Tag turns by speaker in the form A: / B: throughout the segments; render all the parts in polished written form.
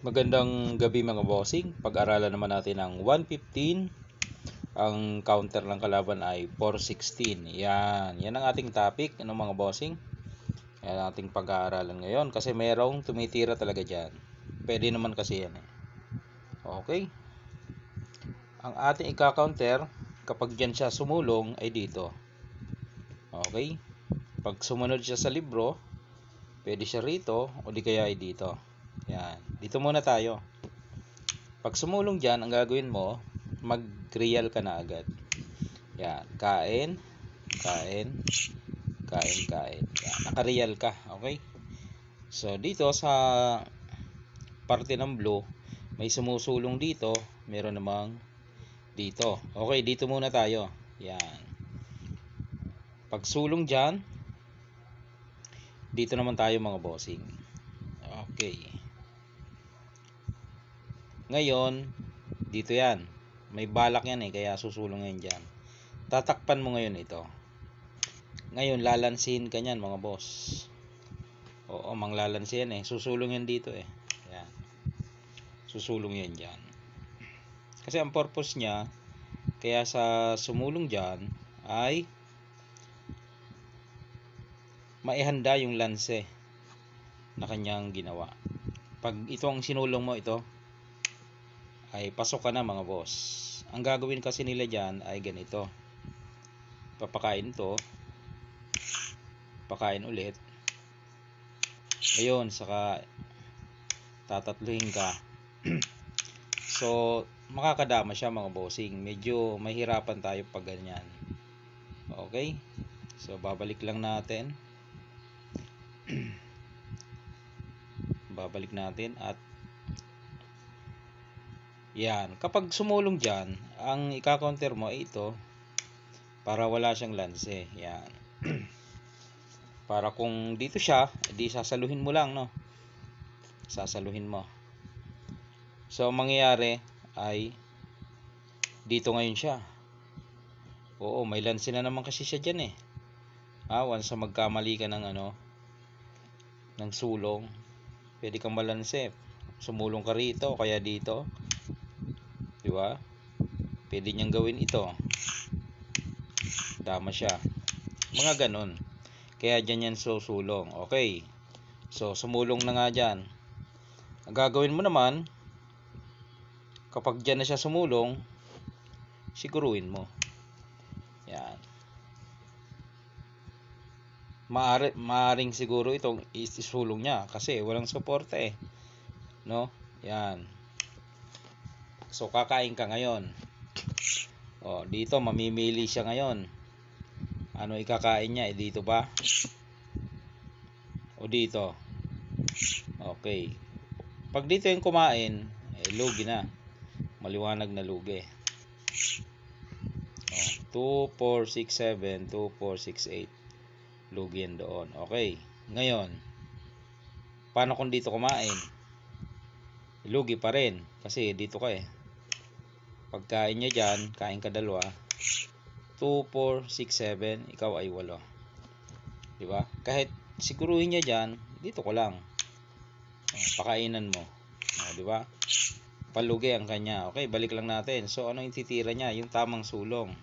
A: Magandang gabi mga bossing. Pag-aralan naman natin ang 115. Ang counter ng kalaban ay 416. Yan ang ating topic, mga bossing. Yan ang ating pag-aaralan ngayon kasi merong tumitira talaga dyan. Pwede naman kasi yan. Okay. Ang ating ika-counter kapag dyan siya sumulong ay dito. Okay. Pag sumunod siya sa libro, pwede siya rito o di kaya ay dito. Yan. Dito muna tayo. Pag sumulong dyan, ang gagawin mo, mag-real ka na agad. Yan. Kain. Kain. Kain. Kain. Yan. Naka-real ka. Okay? So, dito sa parte ng blue, may sumusulong dito. Meron namang dito. Okay, dito muna tayo. Yan. Pag sulong dyan, dito naman tayo mga bossing. Okay. Ngayon, dito yan. May balak yan kaya susulong yan dyan. Tatakpan mo ngayon ito. Ngayon, lalansin ka yan mga boss. Oo, manglalansin yan Susulong yan dito Yan. Susulong yan dyan. Kasi ang purpose niya, kaya sa sumulong dyan, ay maihanda yung lanse na kanyang ginawa. Pag ito ang sinulong mo ito, ay pasok ka na mga boss. Ang gagawin kasi nila dyan ay ganito. Papakain to. Pakain ulit. Ayun, saka tatatluhin ka. So, makakadama siya mga bossing. Medyo mahirapan tayo pag ganyan. Okay? So, babalik lang natin. Babalik natin at yan. Kapag sumulong dyan, ang ika-counter mo ay ito para wala siyang lanse. Yan. Para kung dito siya, edi sasaluhin mo lang, no? Sasaluhin mo. So, ang mangyayari ay dito ngayon siya. Oo, may lanse na naman kasi siya dyan once na magkamali ka ng ng sulong, pwede kang malanse. Sumulong ka rito, kaya dito. Diba? Pwede niyang gawin ito. Dama siya. Mga ganun. Kaya dyan yan susulong. Okay. So, sumulong na nga dyan. Ang gagawin mo naman, kapag dyan na siya sumulong, siguruhin mo. Yan. Maaring siguro itong isulong niya kasi walang suporta no? Yan. So, kakain ka ngayon. Dito mamimili siya ngayon. Ano ikakain niya? Dito ba? O dito? Okay. Pag dito yung kumain, lugi na. Maliwanag na lugi. 2, 4, 6, 7, 2, 4, 6, 8. Lugi yan doon. Okay. Ngayon, paano kung dito kumain? Lugi pa rin. Kasi dito ka Pagkain niya dyan, kain ka dalawa. 2, 4, 6, 7. Ikaw ay 8. Diba? Kahit siguruhin niya dyan, dito ko lang. Pakainan mo. Diba? Palugi ang kanya. Okay, balik lang natin. So, ano yung titira niya? Yung tamang sulong.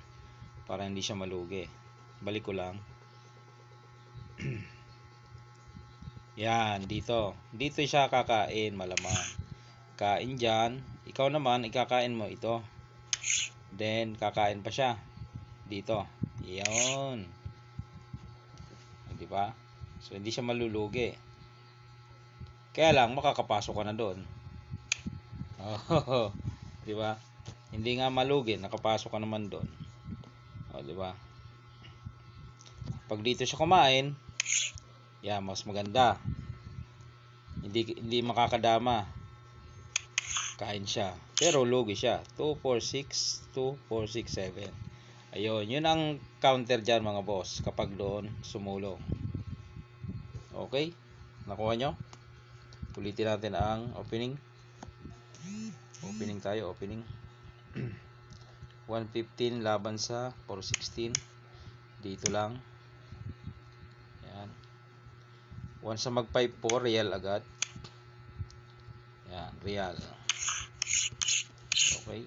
A: Para hindi siya malugi. Balik ko lang. Yan, dito. Dito siya kakain, malamang. Kain dyan. Ikaw naman, ikakain mo ito. Then, kakain pa siya. Dito. Yan. Diba? So, hindi siya malulugi. Kaya lang, makakapasok ka na doon. Diba? Hindi nga malugi, nakapasok ka naman doon. Diba? Pag dito siya kumain, mas maganda. Hindi makakadama. Kain siya. Pero lugi siya. 2, 4, 6, 2, 4, 6, 7. Ayun, yun ang counter dyan mga boss kapag doon sumulong. Okay? Nakuha nyo? Ulitin natin ang opening. Opening tayo, opening. 115 laban sa 416. Dito lang. Yan. Once na mag 5-4, real agad. Yan. real. Okay.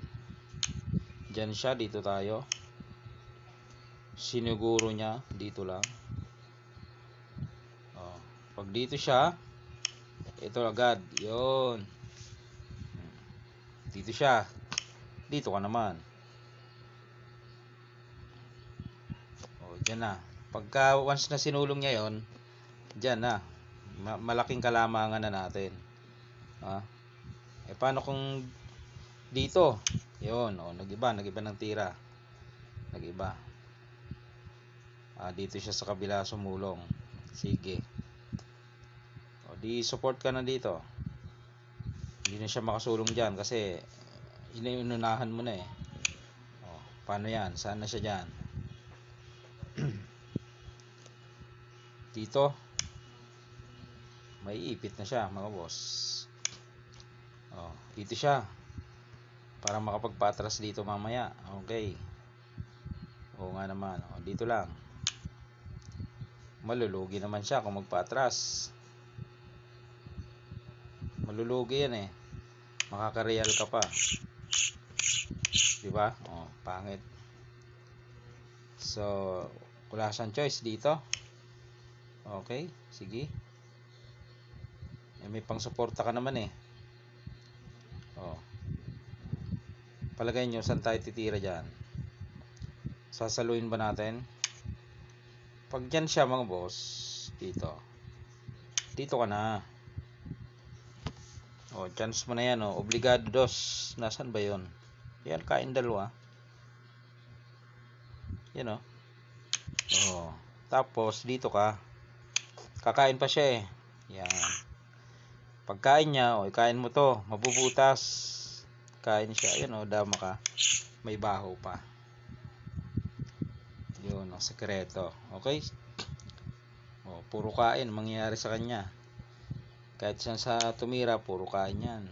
A: Diyan siya, dito tayo. Siniguro niya, dito lang. Oh, pag dito siya, ito agad. Yun. Dito siya. Dito ka naman. Oh, diyan na. Pagka once na sinulong niya yon, diyan na. Malaking kalamangan na natin. Paano kung dito? Yun, oh, nagiba ng tira. Nagiba. Dito siya sa kabila sumulong. Sige. O, di support ka na dito. Hindi na siya makasulong diyan kasi inunahan mo na eh. O, paano yan? Saan na siya diyan? Dito. May ipit na siya, mga boss. O, dito siya. Para makapagpatras dito mamaya. Okay. Oo nga naman. O, dito lang. Malulugi naman siya kung magpatras. Malulugi yan eh. Makaka-real ka pa. Diba? O, pangit. So, wala siyang choice dito. Okay, sige. May pang-suporta ka naman eh. O. Palagay nyo, saan tayo titira dyan? Sasaluin ba natin? Pag dyan siya mga boss, dito. Dito ka na. O, chance mo na yan o. Obligado dos. Nasaan ba yun? Yan, kain dalawa. Yan o. O. Tapos, dito ka. Kakain pa siya eh. Yan. Pagkain niya, o, ikain mo to. Mabubutas. Kain siya. Yan o, dama ka. May baho pa. Yun, ang sekreto. Okay? O, puro kain mangyayari sa kanya. Kahit siya sa tumira, puro kain yan.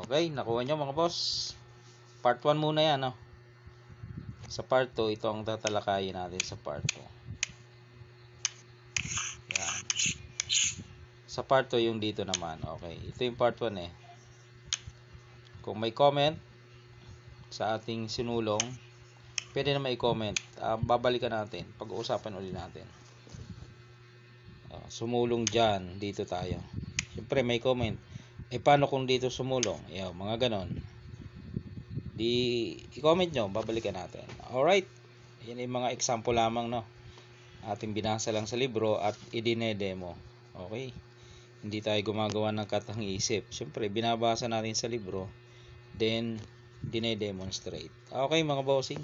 A: Okay, nakuha nyo mga boss. Part 1 muna yan, no? Sa part 2, ito ang tatalakayin natin sa part 2. Yan. Sa part 2, yung dito naman. Okay, ito yung part 1 eh. Kung may comment sa ating sinulong, pwede na may comment. Babalikan natin. Pag-uusapan ulit natin. Sumulong dyan. Dito tayo. Siyempre may comment. Paano kung dito sumulong? Mga ganon. I-comment nyo. Babalikan natin. Alright. Yan yung mga example lamang, no? Ating binasa lang sa libro at idine-demo. Okay. Hindi tayo gumagawa ng katang isip. Siyempre binabasa natin sa libro. Then, dine-demonstrate. Okay mga bossing.